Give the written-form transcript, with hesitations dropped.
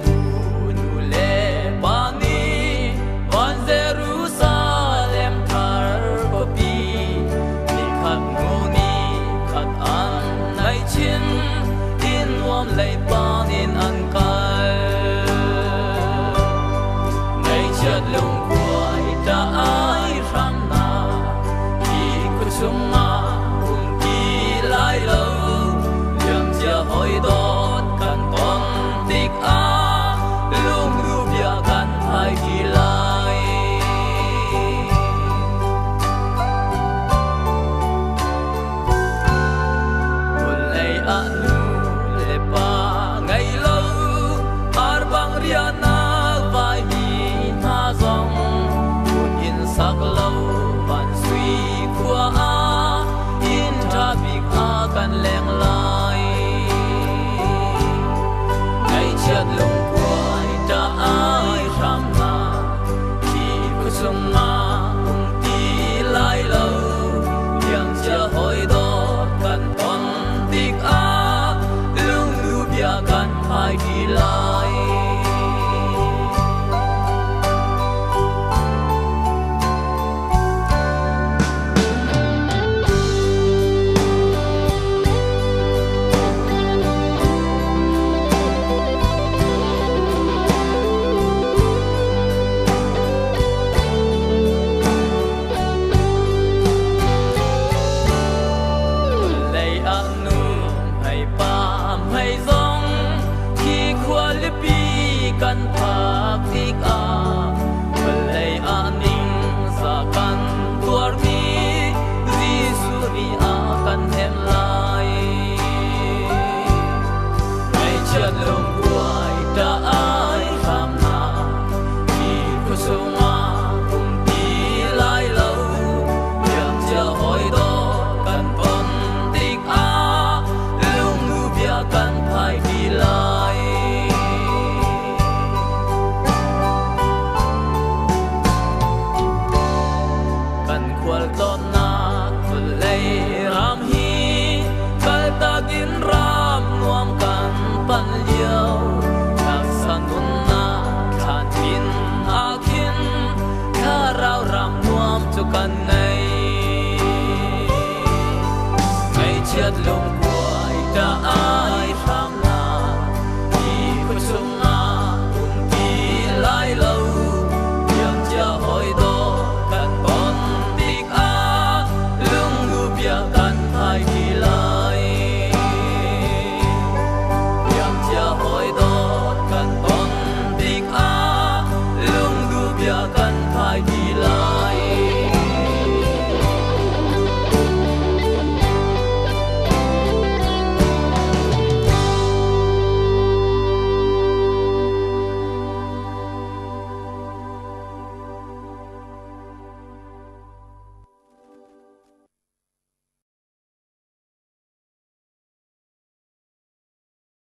pu nu le pani wan Jerusalem thar ko pi ni khat ngoni khat an nai chin in wam lei panin an kai ngai chat lung kuai ta ai ram na ki ku chung ma ung ki lai lo liang chia hoi dot kan ton tik a lung lu bia kan hai ki lai ul lei a nu le pa ngai lo ar bang ria na vai mi na zong kun in sak lo ban sui khua a in tra bik a kan leng lai ngai chat lung kuai ta ai ram na ki ku sung ma ung ti lai lo liang chia hoi do kan ton tik a lung lu bia kan hai ki lai kan pa